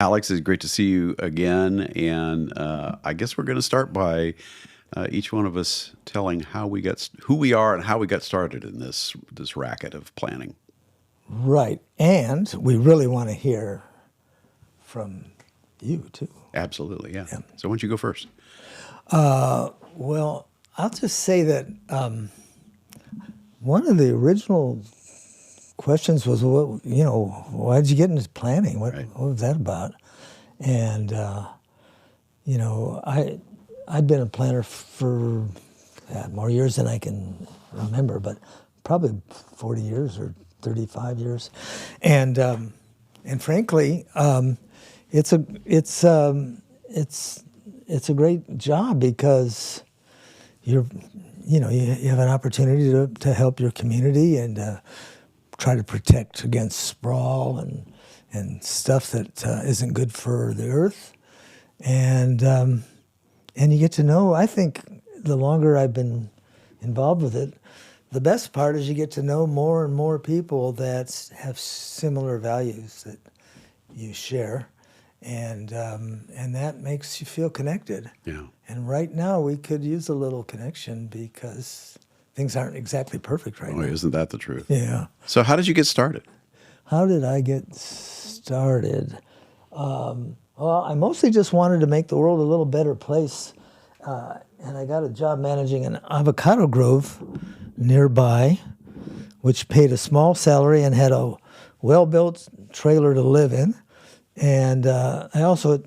Alex, it's great to see you again. And I guess we're going to start by each one of us telling who we are and how we got started in this racket of planning. Right. And we really want to hear from you, too. Absolutely, yeah. So why don't you go first? Well, I'll just say that one of the original questions was, why did you get into planning? What was that about? And, I'd been a planner for more years than I can remember, but probably 40 years or 35 years. And frankly, it's a great job because you have an opportunity to help your community and try to protect against sprawl and stuff that isn't good for the earth. And you get to know, I think the longer I've been involved with it, the best part is you get to know more and more people that have similar values that you share. And that makes you feel connected. Yeah. And right now we could use a little connection because things aren't exactly perfect right now. Isn't that the truth? Yeah. So how did you get started? How did I get started? Well, I mostly just wanted to make the world a little better place. And I got a job managing an avocado grove nearby, which paid a small salary and had a well-built trailer to live in. And I also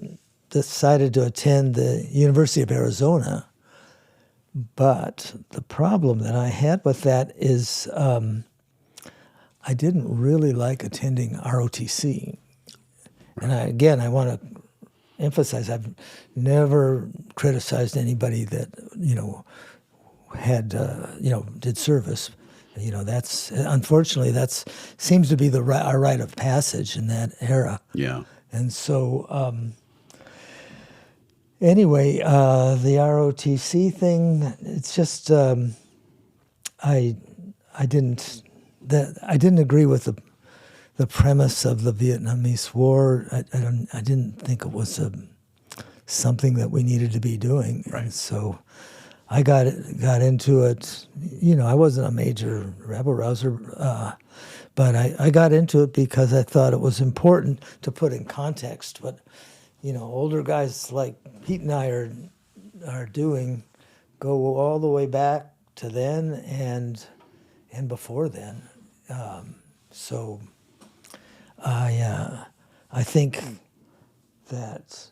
decided to attend the University of Arizona. But the problem that I had with that is I didn't really like attending ROTC. And I want to emphasize, I've never criticized anybody that, had, did service. That's, unfortunately, seems to be our rite of passage in that era. Yeah. And so, anyway, the ROTC thing, it's just, I didn't agree with the premise of the Vietnamese War. I didn't think it was something that we needed to be doing. Right. And so I got into it. I wasn't a major rabble rouser, but I got into it because I thought it was important to put in context what older guys like Pete and I are doing, go all the way back to then and before then. So I think that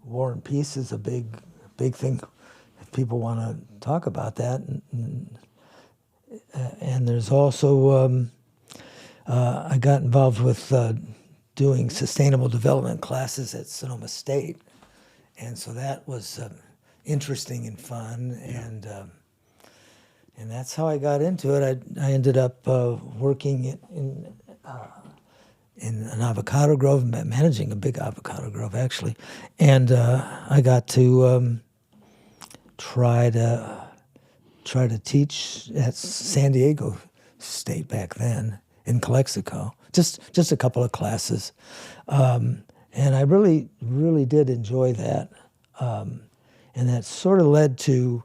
war and peace is a big thing. If people want to talk about that, and there's also I got involved with doing sustainable development classes at Sonoma State, and so that was interesting and fun. Yeah. And that's how I got into it. I ended up working in an avocado grove, managing a big avocado grove actually, and I got to try to teach at San Diego State back then in Calexico, just a couple of classes, and I really did enjoy that, and that sort of led to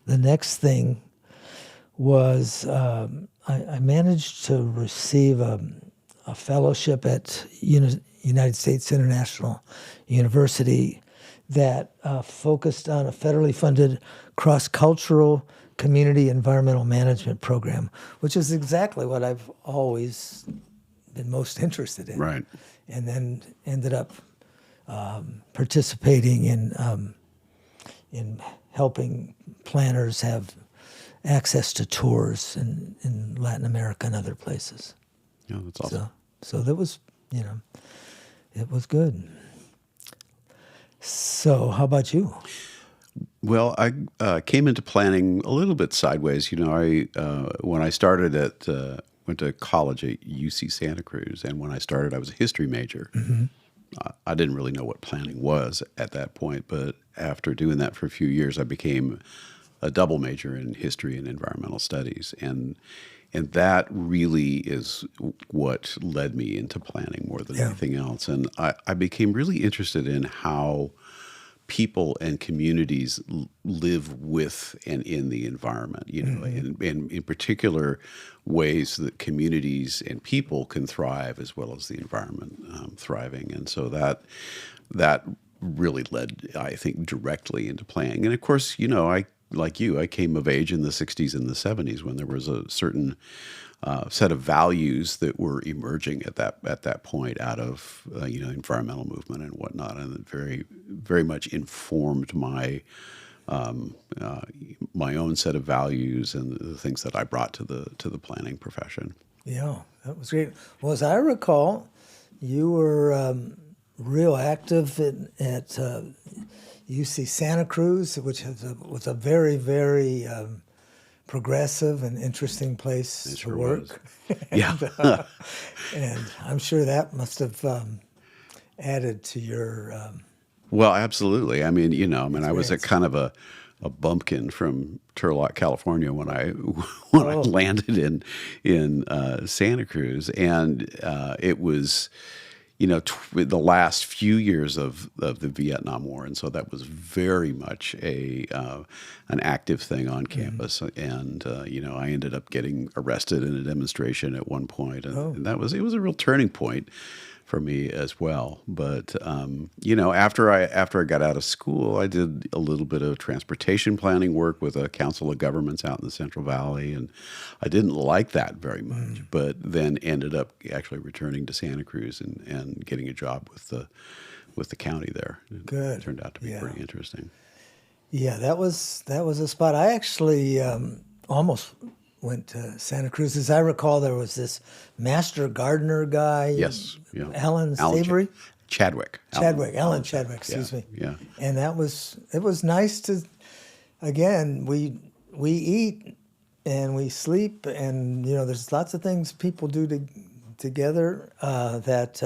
the next thing was I managed to receive a fellowship at United States International University that focused on a federally funded cross-cultural community environmental management program, which is exactly what I've always been most interested in. Right. And then ended up participating in helping planners have access to tours in Latin America and other places. Yeah, that's awesome. So that was, it was good. So how about you? Well, I came into planning a little bit sideways. When I started went to college at UC Santa Cruz, and when I started, I was a history major. Mm-hmm. I didn't really know what planning was at that point, but after doing that for a few years, I became a double major in history and environmental studies. And And that really is what led me into planning more than Yeah. anything else. And I became really interested in how people and communities live with and in the environment, and in particular ways that communities and people can thrive as well as the environment thriving. And so that really led, I think, directly into planning. And of course, I came of age in the 60s and the 70s when there was a certain set of values that were emerging at that point out of environmental movement and whatnot, and it very very much informed my own set of values and the things that I brought to the planning profession. Yeah, that was great. Well, as I recall, you were real active at UC Santa Cruz, which was a very, very progressive and interesting place It to sure work. Yeah. And I'm sure that must have added to your. Well, absolutely. I mean, I was a Experience. kind of a bumpkin from Turlock, California when I landed in Santa Cruz, and it was the last few years of the Vietnam War, and so that was very much an active thing on campus. And I ended up getting arrested in a demonstration at one point, and it was a real turning point for me as well. But after I got out of school, I did a little bit of transportation planning work with a council of governments out in the Central Valley, and I didn't like that very much. But then ended up actually returning to Santa Cruz and getting a job with the county there. Good. It turned out to be pretty interesting. Yeah, that was a spot. I actually almost went to Santa Cruz. As I recall, there was this master gardener guy. Yes, yeah. Alan Savory. Chadwick. Alan Chadwick, excuse me. Yeah. And it was nice to, again, we eat and we sleep, and there's lots of things people do together that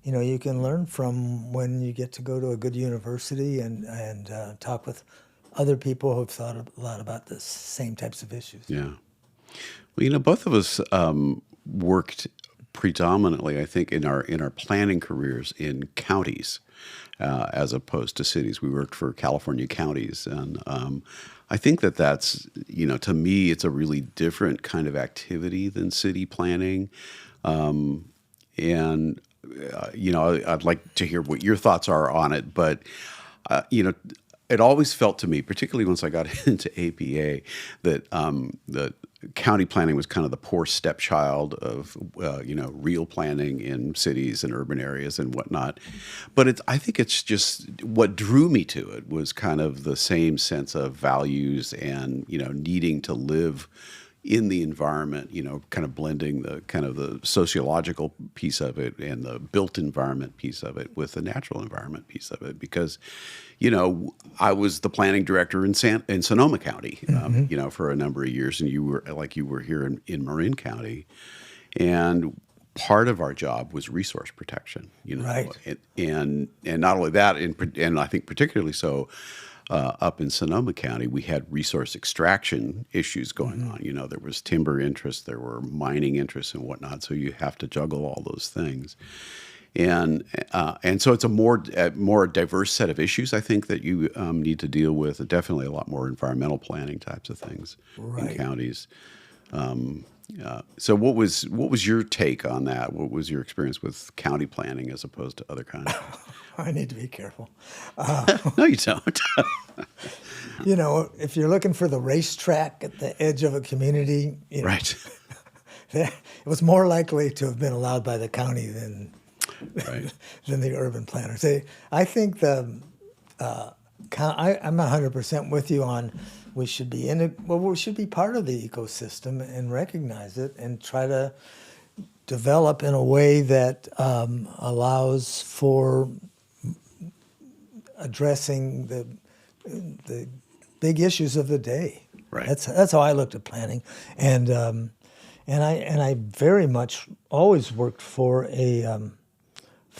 you can learn from when you get to go to a good university and talk with other people who've thought a lot about the same types of issues. Yeah. Well, both of us worked predominantly, I think, in our planning careers in counties as opposed to cities. We worked for California counties, and I think that's to me, it's a really different kind of activity than city planning, and I'd like to hear what your thoughts are on it, but it always felt to me, particularly once I got into APA, that the county planning was kind of the poor stepchild of real planning in cities and urban areas and whatnot. But I think it's just what drew me to it was kind of the same sense of values and needing to live in the environment, kind of blending the kind of the sociological piece of it and the built environment piece of it with the natural environment piece of it. Because, I was the planning director in Sonoma County, for a number of years, and you were here in Marin County, and part of our job was resource protection, Right. and not only that, and I think particularly so. Up in Sonoma County, we had resource extraction issues going on. There was timber interests, there were mining interests and whatnot. So you have to juggle all those things, and so it's a more diverse set of issues, I think, that you need to deal with. Definitely a lot more environmental planning types of things in counties. So what was your take on that? What was your experience with county planning as opposed to other kinds? I need to be careful. No, you don't. If you're looking for the racetrack at the edge of a community, Right. it was more likely to have been allowed by the county than the urban planners. I think I'm 100% with you on we should be we should be part of the ecosystem and recognize it and try to develop in a way that allows for addressing the big issues of the day. Right. That's how I looked at planning, and I very much always worked for a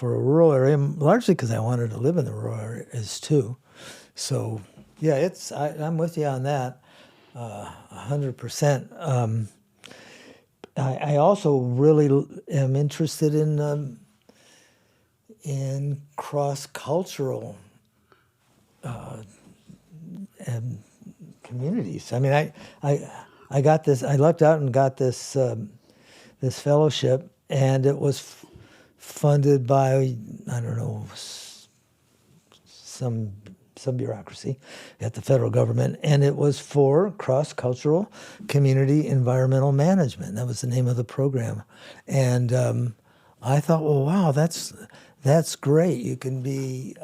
rural area, largely because I wanted to live in the rural areas too. So yeah, I'm with you on that, 100%. I also really am interested in cross-cultural communities. I mean, I got this. I lucked out and got this fellowship, and it was funded by, I don't know, some bureaucracy at the federal government, and it was for cross-cultural community environmental management. That was the name of the program, and I thought, well, wow, that's great. You can be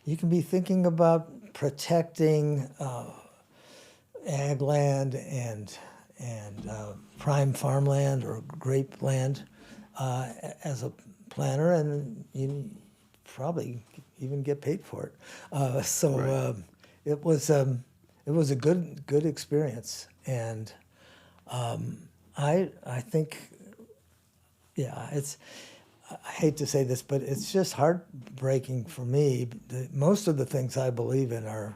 thinking about protecting ag land and prime farmland or grape land as a planner, and you probably even get paid for it. Right. It was a good experience, and I think, yeah, it's. I hate to say this, but it's just heartbreaking for me. Most of the things I believe in are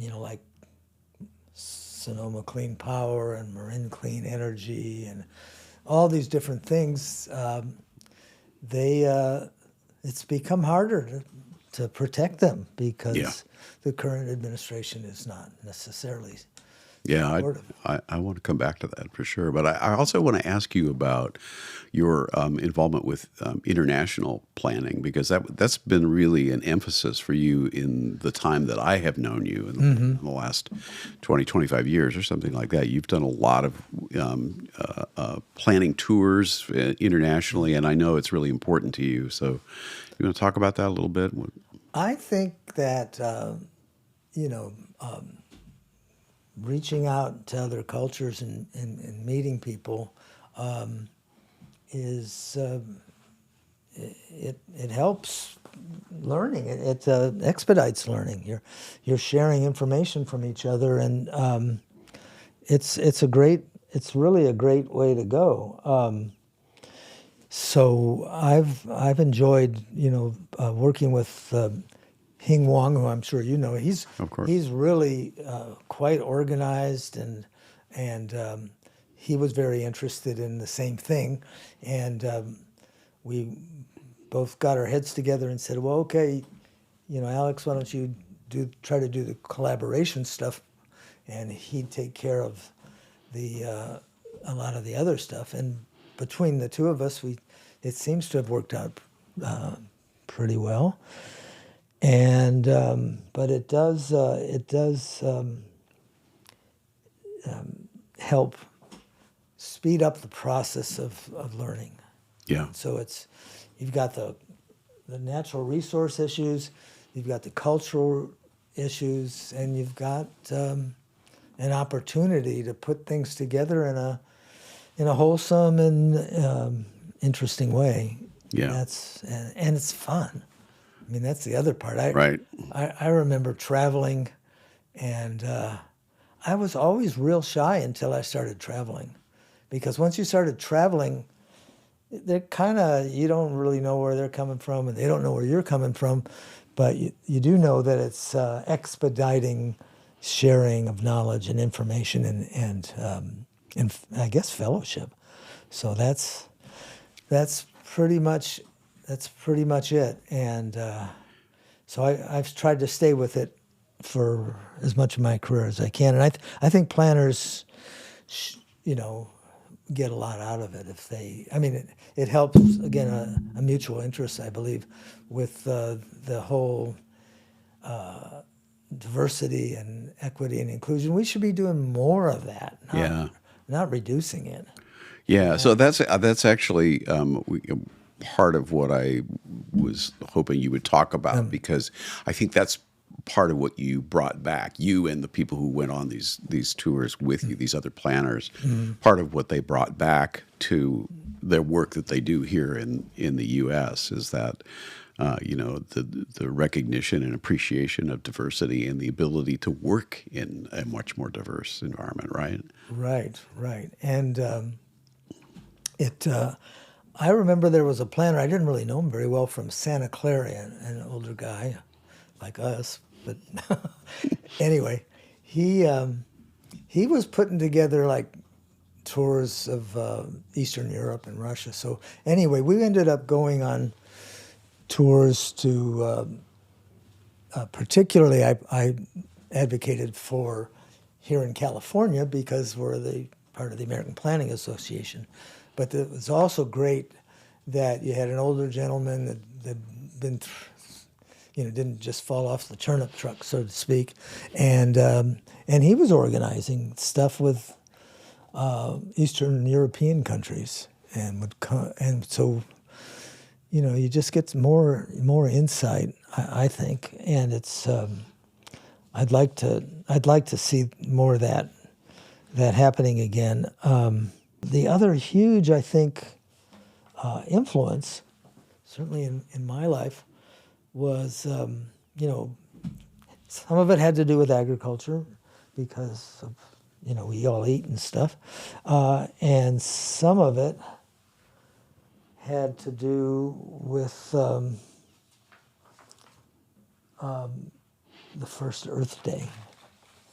like Sonoma Clean Power and Marin Clean Energy and all these different things. It's become harder to protect them because Yeah. the current administration is not necessarily Yeah, supportive. I want to come back to that for sure. But I also want to ask you about your involvement with international planning, because that's been really an emphasis for you in the time that I have known you in the last 20, 25 years or something like that. You've done a lot of planning tours internationally, and I know it's really important to you. So you want to talk about that a little bit? I think that you know. Reaching out to other cultures and meeting people is it helps learning. It expedites learning. You're sharing information from each other, and it's really a great way to go. So I've enjoyed working with Hing Wong, who I'm sure you know. Of course. He's really quite organized, and he was very interested in the same thing, and we both got our heads together and said, well, okay, Alex, why don't you try to do the collaboration stuff, and he'd take care of a lot of the other stuff, and between the two of us, it seems to have worked out pretty well. And but it does help speed up the process of learning. Yeah. So you've got the natural resource issues, you've got the cultural issues, and you've got an opportunity to put things together in a wholesome and interesting way. Yeah. And it's fun. I mean, that's the other part. Right. I remember traveling, and I was always real shy until I started traveling, because once you started traveling, you don't really know where they're coming from, and they don't know where you're coming from, but you do know that it's expediting sharing of knowledge and information and I guess fellowship. So that's pretty much it, and so I've tried to stay with it for as much of my career as I can, and I think planners, get a lot out of it if they. I mean, it helps again a mutual interest, I believe, with the whole diversity and equity and inclusion. We should be doing more of that, not reducing it. Yeah, so that's actually part of what I was hoping you would talk about, because I think that's part of what you brought back, you and the people who went on these tours with you, these other planners. Part of what they brought back to their work that they do here in the U.S. is that the recognition and appreciation of diversity and the ability to work in a much more diverse environment, right? Right. And I remember there was a planner, I didn't really know him very well, from Santa Clara, an older guy like us, but anyway, he was putting together like tours of Eastern Europe and Russia. So anyway, we ended up going on tours to, particularly I advocated for here in California because we're the part of the American Planning Association. But it was also great that you had an older gentleman that been, didn't just fall off the turnip truck, so to speak, and he was organizing stuff with Eastern European countries, and so you just get more insight, I think, and it's I'd like to see more of that happening again. The other huge, I think, influence, certainly in my life, was some of it had to do with agriculture because of we all eat and stuff, and some of it had to do with the first Earth Day.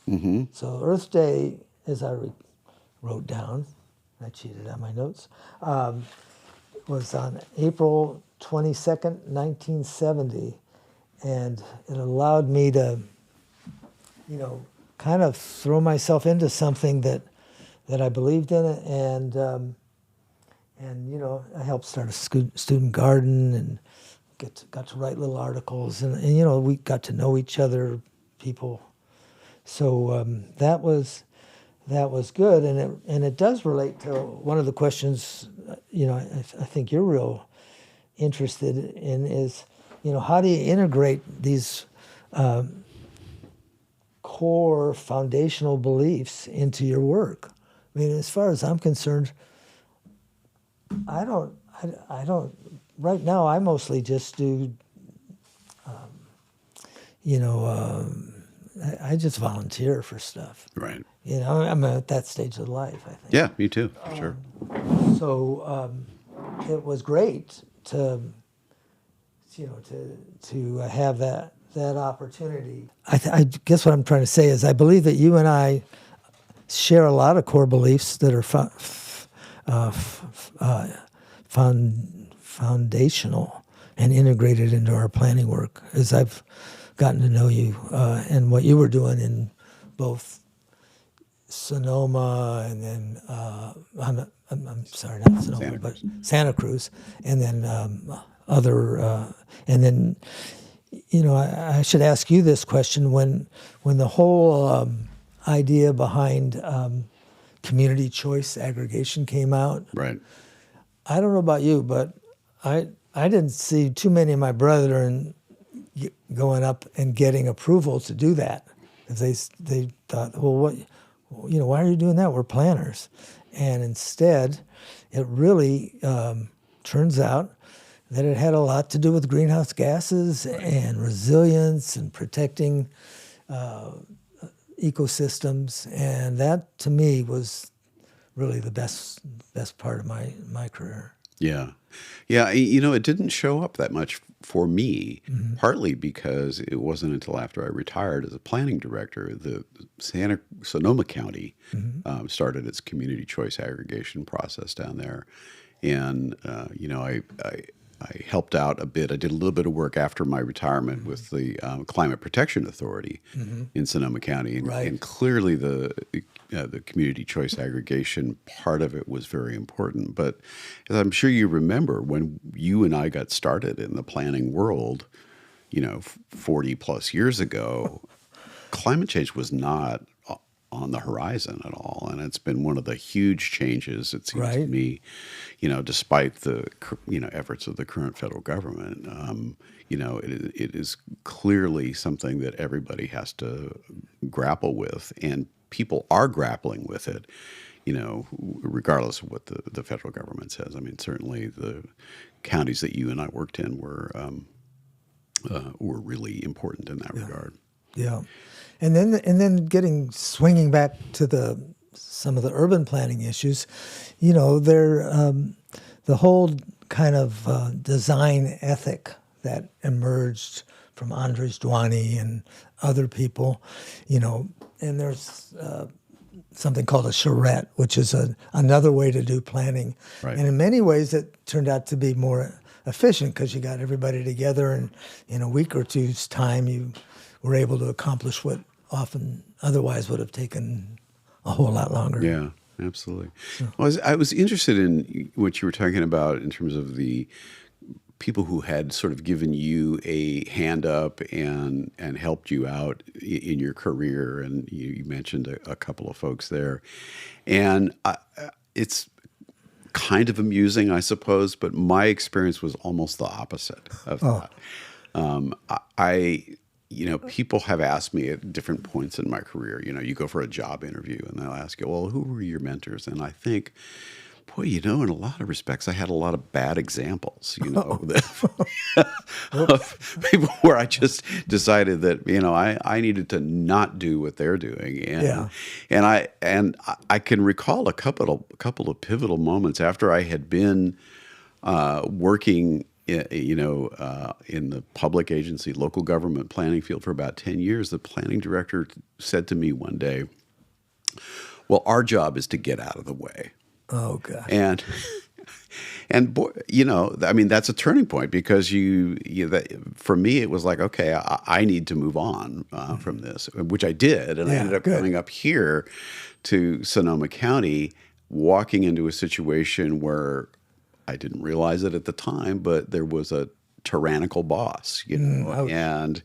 Mm-hmm. So Earth Day, as I wrote down, I cheated on my notes, was on April 22nd, 1970, and it allowed me to, kind of throw myself into something that I believed in, and I helped start a student garden and got to write little articles, and we got to know each other, people. So that was good, and it does relate to one of the questions I think you're real interested in is how do you integrate these core foundational beliefs into your work? I mean, as far as I'm concerned, I don't. Right now, I mostly just do. I just volunteer for stuff. Right. I'm at that stage of life, I think. Yeah, me too, for sure. So it was great to have that opportunity. I guess what I'm trying to say is I believe that you and I share a lot of core beliefs that are foundational and integrated into our planning work. As I've gotten to know you and what you were doing in both Sonoma and then I'm sorry, not Sonoma, but Santa Cruz, and then and then I should ask you this question: when the whole idea behind community choice aggregation came out, Right. I don't know about you, but I didn't see too many of my brethren going up and getting approval to do that, because they thought, well, what, why are you doing that? We're planners, and instead, it really turns out that it had a lot to do with greenhouse gases and resilience and protecting ecosystems, and that to me was really the best part of my career. Yeah. Yeah, it didn't show up that much for me, Mm-hmm. partly because it wasn't until after I retired as a planning director, the Sonoma County Mm-hmm. started its community choice aggregation process down there. And, I helped out a bit. I did a little bit of work after my retirement with the Climate Protection Authority in Sonoma County. And, Right. and clearly the community choice aggregation part of it was very important. But as I'm sure you remember, when you and I got started in the planning world, 40 plus years ago, climate change was not on the horizon at all. And it's been one of the huge changes, it seems to Right. me, despite the, efforts of the current federal government. It is clearly something that everybody has to grapple with, and people are grappling with it, regardless of what the federal government says. I mean, certainly the counties that you and I worked in were really important in that regard. Yeah, and then swinging back to some of the urban planning issues, the whole kind of design ethic that emerged from Andres Duany and other people, and there's something called a charrette, which is another way to do planning. Right. And in many ways, it turned out to be more efficient because you got everybody together, and in a week or two's time, you were able to accomplish what often otherwise would have taken a whole lot longer. Yeah, absolutely. I was interested in what you were talking about in terms of the people who had sort of given you a hand up and helped you out in your career, and you mentioned a couple of folks there, and it's kind of amusing, I suppose, but my experience was almost the opposite of that. People have asked me at different points in my career, you go for a job interview and they'll ask you, well, who were your mentors? And I think, boy, in a lot of respects, I had a lot of bad examples, of people where I just decided that, I needed to not do what they're doing. And I can recall a couple of pivotal moments after I had been working in the public agency, local government planning field for about 10 years. The planning director said to me one day, well, our job is to get out of the way. Oh, God. And boy, that's a turning point because for me, it was like, okay, I need to move on from this, which I did. And I ended up coming up here to Sonoma County, walking into a situation where I didn't realize it at the time, but there was a tyrannical boss, and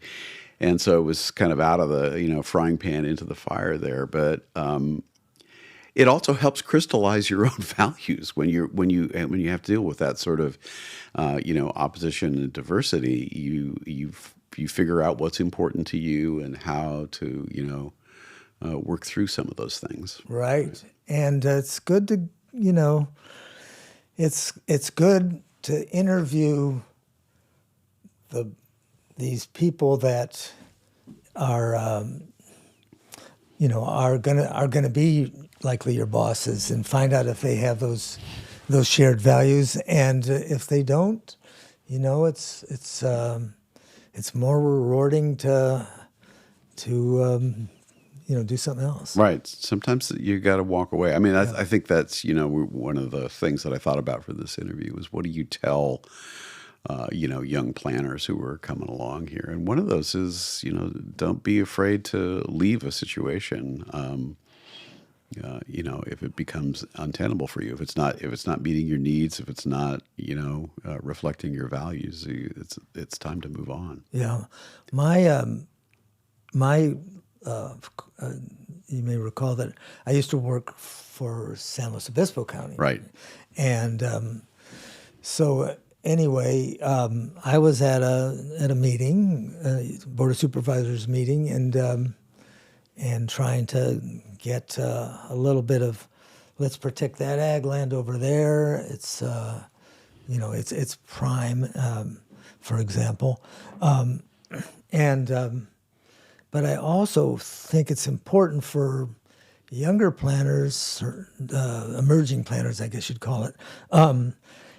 so it was kind of out of the, frying pan into the fire there. But it also helps crystallize your own values when you have to deal with that sort of, opposition and diversity. You figure out what's important to you and how to, work through some of those things. Right. And it's good to, it's good to interview these people that are gonna be likely your bosses, and find out if they have those shared values, and if they don't, it's more rewarding to do something else. Right. Sometimes you got to walk away. I mean, I think that's, one of the things that I thought about for this interview was, what do you tell, young planners who are coming along here? And one of those is, don't be afraid to leave a situation. If it becomes untenable for you, if it's not meeting your needs, if it's not, reflecting your values, it's time to move on. Yeah. You may recall that I used to work for San Luis Obispo County. Right. And so anyway, I was at a meeting, Board of Supervisors meeting, and trying to get a little bit of, let's protect that ag land over there. It's it's prime, for example, but I also think it's important for younger planners, or emerging planners, I guess you'd call it.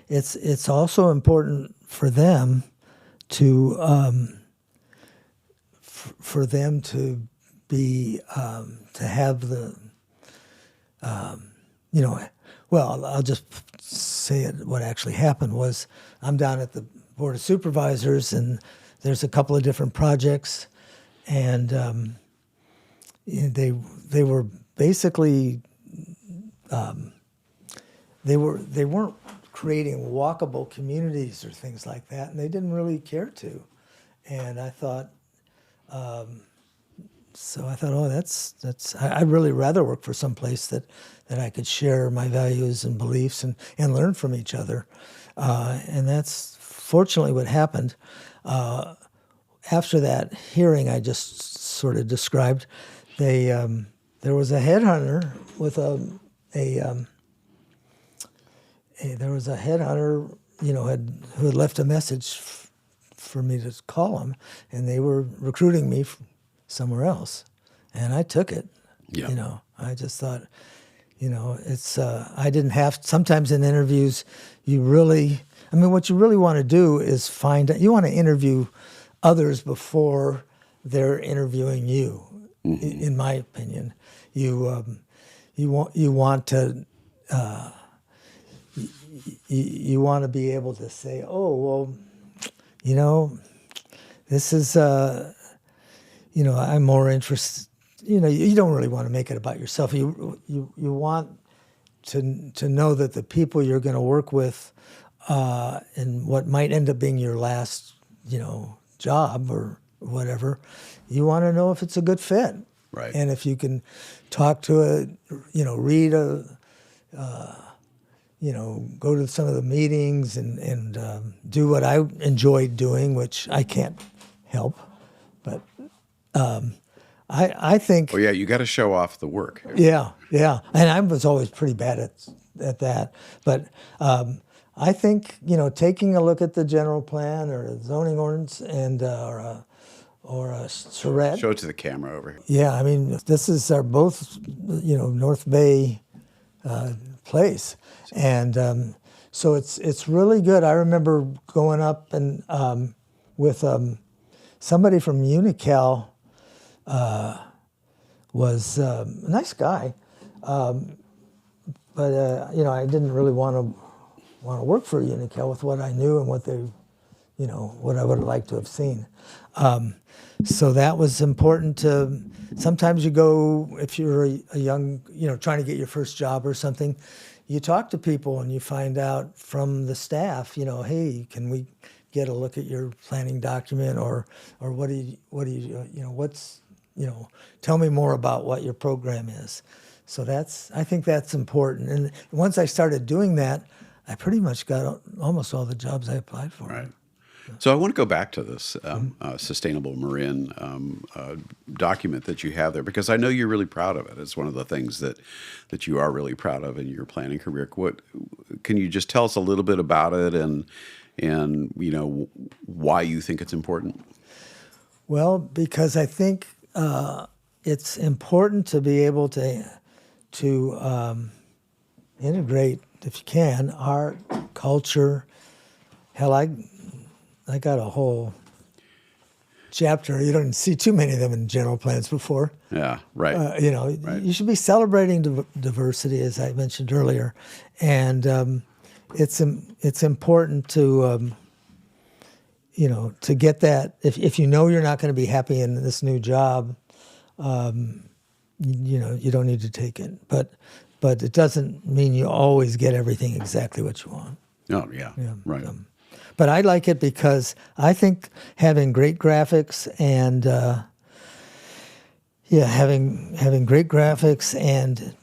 It's also important for them to be to have the well, I'll just say it. What actually happened was, I'm down at the Board of Supervisors, and there's a couple of different projects, and they were basically they weren't creating walkable communities or things like that, and they didn't really care to. And I thought, I'd really rather work for some place that I could share my values and beliefs and learn from each other. And that's fortunately what happened. After that hearing I just sort of described, there was a headhunter with there was a headhunter, who had left a message for me to call him, and they were recruiting me somewhere else, and I took it. Yeah. I just thought, it's I didn't have. Sometimes in interviews, what you really want to do is you want to interview others before they're interviewing you. Mm-hmm. In my opinion, you you want to you want to be able to say, oh well, this is I'm more interested. You don't really want to make it about yourself. You want to know that the people you're going to work with, and what might end up being your last, job or whatever, you want to know if it's a good fit. Right. And if you can talk to read go to some of the meetings and do what I enjoyed doing, which I can't help, but I think. Well, yeah, you got to show off the work. Yeah, and I was always pretty bad at that, but I think taking a look at the general plan or a zoning ordinance and or a charrette. Show it to the camera over here. Yeah, I mean this is our both North Bay place, and so it's really good. I remember going up and with somebody from Unical. Was a nice guy, but I didn't really want to work for Unical with what I knew and what they, what I would have liked to have seen. So that was important to. Sometimes you go if you're a young, trying to get your first job or something, you talk to people and you find out from the staff, hey, can we get a look at your planning document or what do you what's. Tell me more about what your program is. So I think that's important. And once I started doing that, I pretty much got almost all the jobs I applied for. Right. So I want to go back to this Sustainable Marin document that you have there, because I know you're really proud of it. It's one of the things that you are really proud of in your planning career. Can you just tell us a little bit about it and why you think it's important? Well, because I think it's important to be able to integrate, if you can, art, culture. Hell, I got a whole chapter. You don't see too many of them in general plans before. Yeah, right. Right. You should be celebrating diversity, as I mentioned earlier, and it's important to. To get that, if you're not going to be happy in this new job, you don't need to take it. But it doesn't mean you always get everything exactly what you want. Oh, yeah. Right. But I like it because I think having great graphics and having great graphics and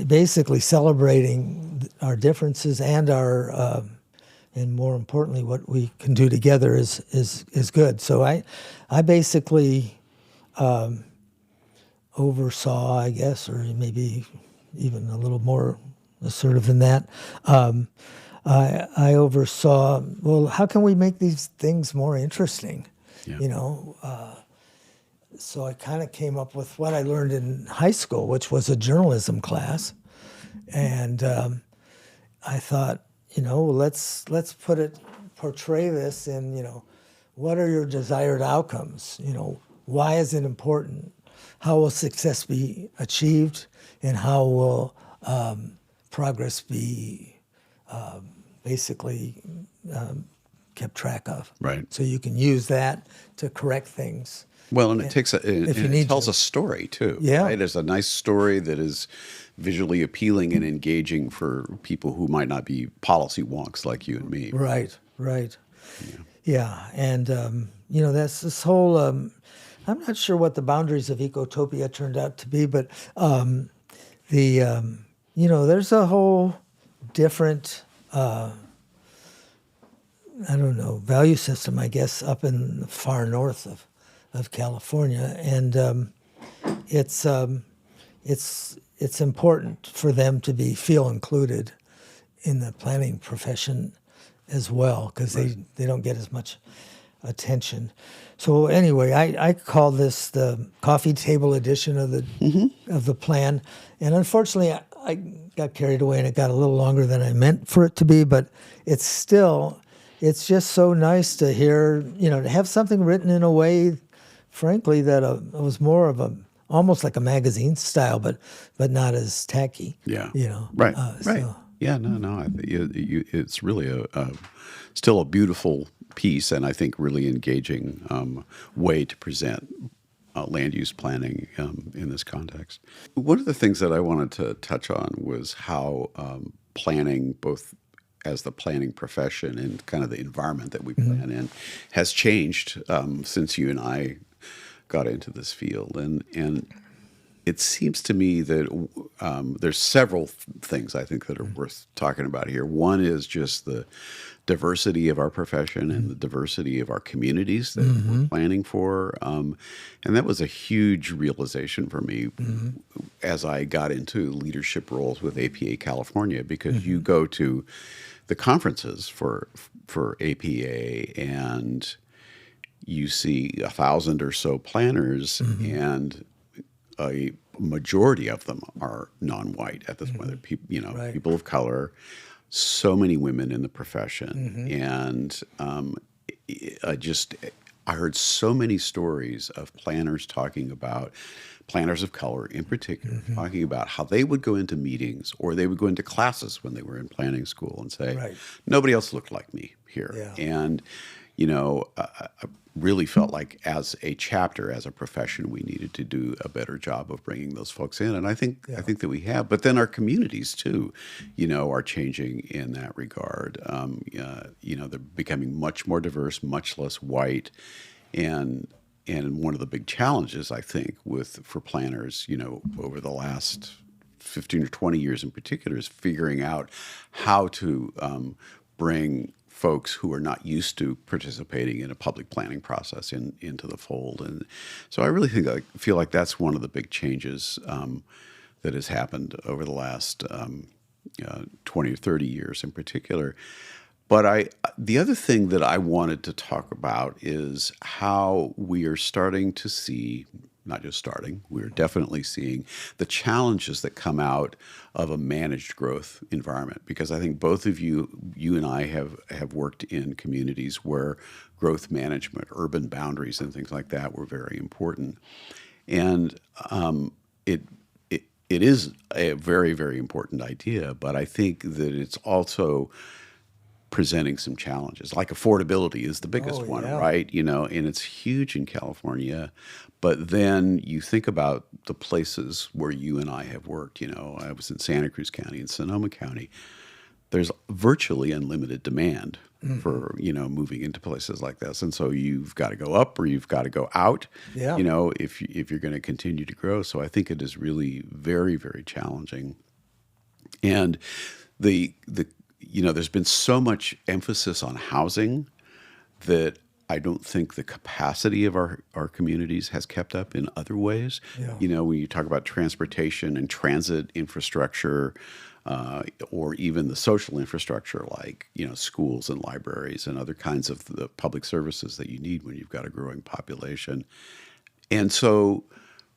basically celebrating our differences and our and more importantly, what we can do together is good. So I basically oversaw, I guess, or maybe even a little more assertive than that. I oversaw, well, how can we make these things more interesting? Yeah. So I kind of came up with what I learned in high school, which was a journalism class, and I thought, let's portray this in, what are your desired outcomes? Why is it important? How will success be achieved? And how will progress be basically kept track of? Right. So you can use that to correct things. Well, and it tells a story too. Yeah. Right? It's a nice story that is visually appealing and engaging for people who might not be policy wonks like you and me. Right. Yeah. And, that's this whole, I'm not sure what the boundaries of ecotopia turned out to be, but there's a whole different, value system, I guess, up in the far north of California. And it's important for them to feel included in the planning profession as well, because they don't get as much attention. So anyway, I call this the coffee table edition of the plan, and unfortunately I got carried away and it got a little longer than I meant for it to be, but it's just so nice to hear, to have something written in a way, frankly, that was more of a almost like a magazine style, but not as tacky. Yeah. You know. Right. Right. So Yeah. No. It's really still a beautiful piece, and I think really engaging way to present land use planning in this context. One of the things that I wanted to touch on was how planning, both as the planning profession and kind of the environment that we plan in, has changed since you and I got into this field. And it seems to me that there's several things I think that are worth talking about here. One is just the diversity of our profession and the diversity of our communities that we're planning for. And that was a huge realization for me as I got into leadership roles with APA California, because you go to the conferences for APA and you see 1,000 or so planners, and a majority of them are non-white at this point. They're Right. people of color, so many women in the profession. And I heard so many stories of planners talking about, planners of color in particular, talking about how they would go into meetings or they would go into classes when they were in planning school and say, Right. nobody else looked like me here. Yeah. And, I really felt like as a chapter, as a profession, we needed to do a better job of bringing those folks in. And I think that we have. But then our communities too, are changing in that regard. They're becoming much more diverse, much less white, and one of the big challenges I think for planners, over the last 15 or 20 years in particular, is figuring out how to bring folks who are not used to participating in a public planning process into the fold. And so I really feel like that's one of the big changes that has happened over the last 20 or 30 years in particular. But the other thing that I wanted to talk about is how we are starting to see, not just starting, we're definitely seeing the challenges that come out of a managed growth environment. Because I think both of you and I have worked in communities where growth management, urban boundaries and things like that were very important. And it is a very, very important idea, but I think that it's also presenting some challenges. Like affordability is the biggest one, yeah. right? And it's huge in California. But then you think about the places where you and I have worked. I was in Santa Cruz County and Sonoma County. There's virtually unlimited demand for, moving into places like this. And so you've got to go up or you've got to go out, Yeah. if you're going to continue to grow. So I think it is really very, very challenging. And there's been so much emphasis on housing that I don't think the capacity of our communities has kept up in other ways. Yeah. When you talk about transportation and transit infrastructure, or even the social infrastructure like, schools and libraries and other kinds of the public services that you need when you've got a growing population. And so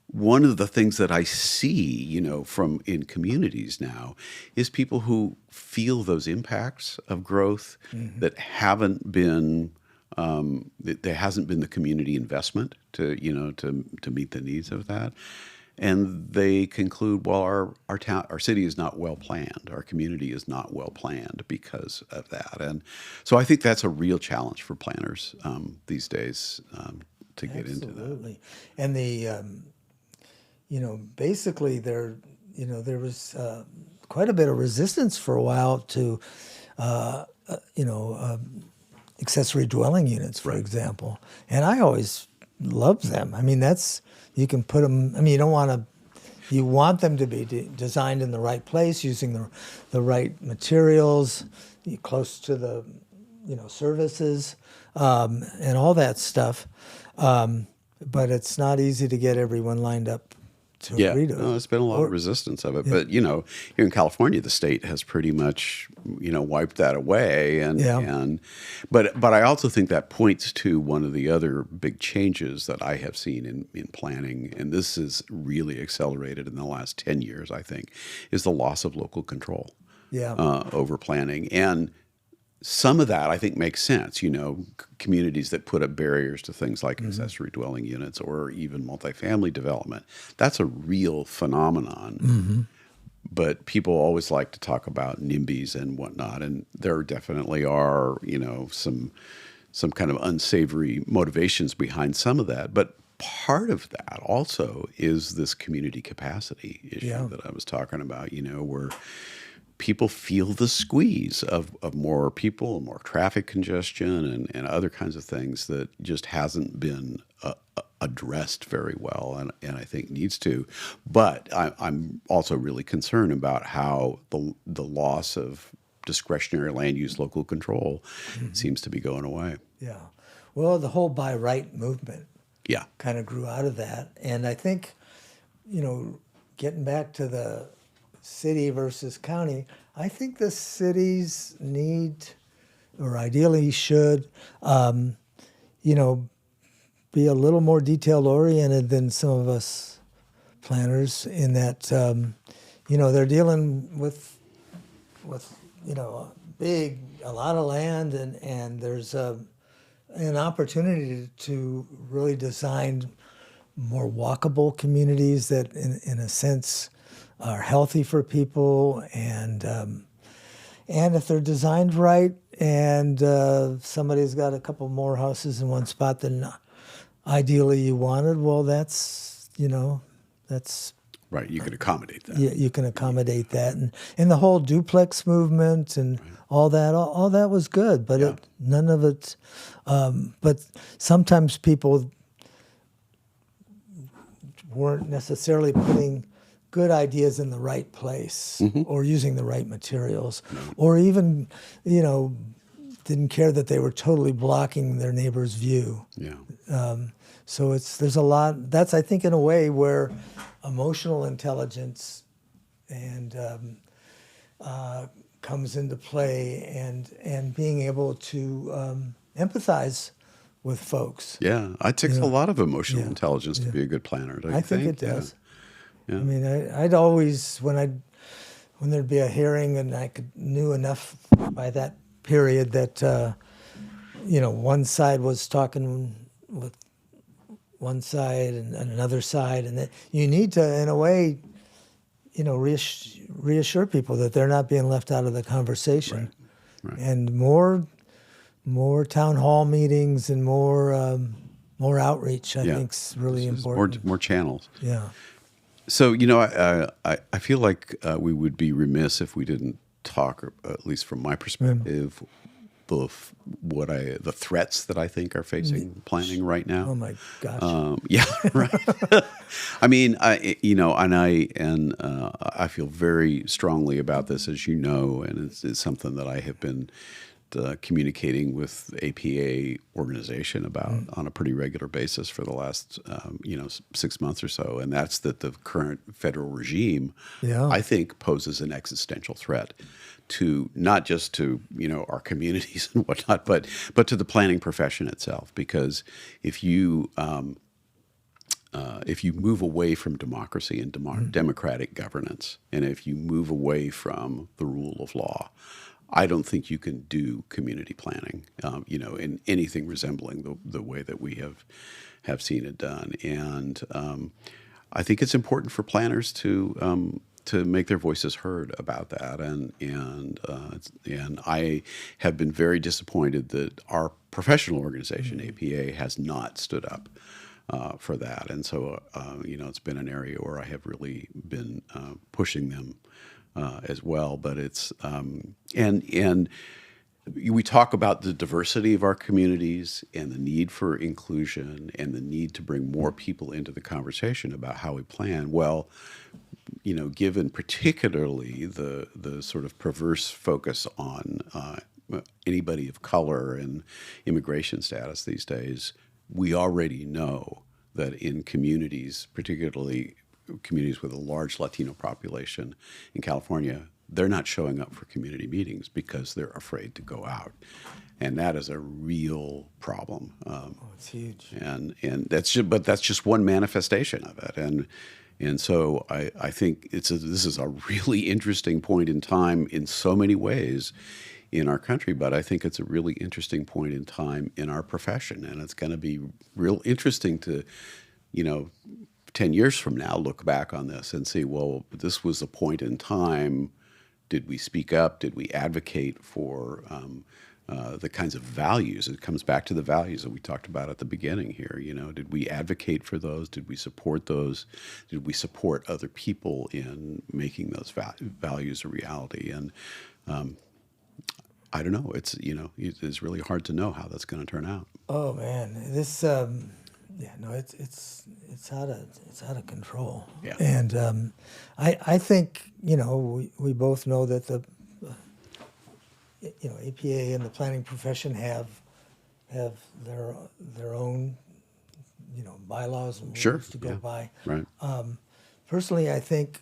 one of the things that I see, from in communities now is people who feel those impacts of growth that haven't been, there hasn't been the community investment to meet the needs of that. And they conclude, well, our town, our city is not well planned. Our community is not well planned because of that. And so I think that's a real challenge for planners these days to get into that. Absolutely. And the basically there was quite a bit of resistance for a while to, accessory dwelling units, for example. And I always loved them. I mean, you can put them, you want them to be designed in the right place, using the right materials, close to the, services, and all that stuff. But it's not easy to get everyone lined up to agree to it. No, there's been a lot of resistance of it. But, here in California, the state has pretty much, wiped that away. But I also think that points to one of the other big changes that I have seen in planning, and this is really accelerated in the last 10 years, I think, is the loss of local control over planning. And some of that I think makes sense. Communities that put up barriers to things like accessory dwelling units or even multifamily development. That's a real phenomenon. But people always like to talk about NIMBYs and whatnot, and there definitely are, some kind of unsavory motivations behind some of that. But part of that also is this community capacity issue that I was talking about, where people feel the squeeze of more people, more traffic congestion, and other kinds of things that just hasn't been addressed very well, and I think needs to. But I'm also really concerned about how the loss of discretionary land use local control seems to be going away. Yeah. Well, the whole by right movement Yeah. kind of grew out of that. And I think, getting back to the city versus county, I think the cities need, or ideally should, be a little more detail oriented than some of us planners in that, they're dealing with a lot of land, and there's an opportunity to really design more walkable communities that in a sense are healthy for people, and if they're designed right, and somebody's got a couple more houses in one spot than ideally you wanted, well, that's right. You can accommodate that. You can accommodate that, and the whole duplex movement and all that was good, but none of it. But sometimes people weren't necessarily putting good ideas in the right place, or using the right materials, or even didn't care that they were totally blocking their neighbor's view. Yeah. So there's a lot. That's, I think, in a way where emotional intelligence and comes into play, and being able to empathize with folks. Yeah, it takes a lot of emotional intelligence to be a good planner. Don't you I think it Yeah. does. Yeah. I mean, I'd always, when there'd be a hearing, and I knew enough by that period that one side was talking with one side and another side, and that you need to, in a way, reassure people that they're not being left out of the conversation. Right. And more town hall meetings and more outreach, I think, is really important. More channels. Yeah. So, I feel like we would be remiss if we didn't talk, or at least from my perspective, the threats that I think are facing planning right now. Oh my gosh. Yeah, right. I mean, I feel very strongly about this, as you know, and it's something that I have been communicating with APA organization about on a pretty regular basis for the last 6 months or so, and that's that the current federal regime, I think, poses an existential threat to not just to our communities and whatnot, but to the planning profession itself. Because if you move away from democracy and democratic governance, and if you move away from the rule of law, I don't think you can do community planning, in anything resembling the way that we have seen it done. And I think it's important for planners to make their voices heard about that. And I have been very disappointed that our professional organization, APA, has not stood up for that. And so, it's been an area where I have really been pushing them as well. But it's and we talk about the diversity of our communities and the need for inclusion and the need to bring more people into the conversation about how we plan. Well, given particularly the sort of perverse focus on anybody of color and immigration status these days, we already know that in communities, particularly communities with a large Latino population in California, they're not showing up for community meetings because they're afraid to go out, and that is a real problem. It's huge. And that's just one manifestation of it. And so I think this is a really interesting point in time in so many ways, in our country. But I think it's a really interesting point in time in our profession, and it's going to be real interesting to, 10 years from now, look back on this and see, well, this was a point in time. Did we speak up? Did we advocate for the kinds of values? It comes back to the values that we talked about at the beginning here. Did we advocate for those? Did we support those? Did we support other people in making those values a reality? And I don't know. It's really hard to know how that's going to turn out. Oh man, this it's out of control. Yeah. And I think we both know that the APA and the planning profession have their own bylaws and Sure, rules to go yeah. by. Right. Personally, I think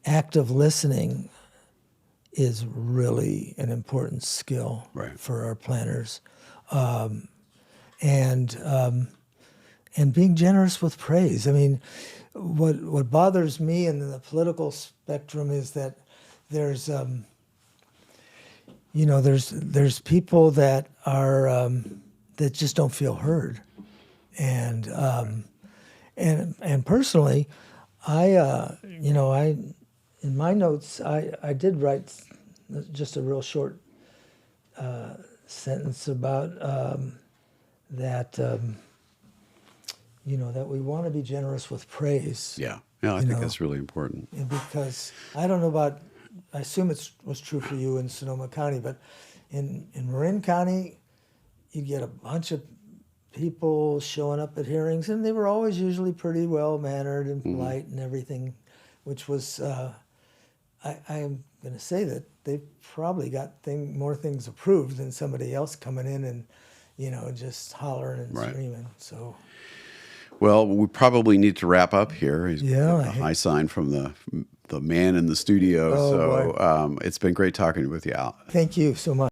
active listening is really an important skill Right. for our planners, and being generous with praise. I mean, what bothers me in the political spectrum is that there's there's people that are that just don't feel heard, and personally, I in my notes I did write just a real short sentence about that that we want to be generous with praise. Yeah. Yeah, I think that's really important. And because I don't know about, I assume it was true for you in Sonoma County, but in Marin County, you'd get a bunch of people showing up at hearings, and they were always usually pretty well mannered and polite and everything, which was, I am going to say that they probably got more things approved than somebody else coming in and just hollering and Right. screaming. So. Well, we probably need to wrap up here. Yeah, A high sign from the man in the studio. Oh, So it's been great talking with you, Al. Thank you so much.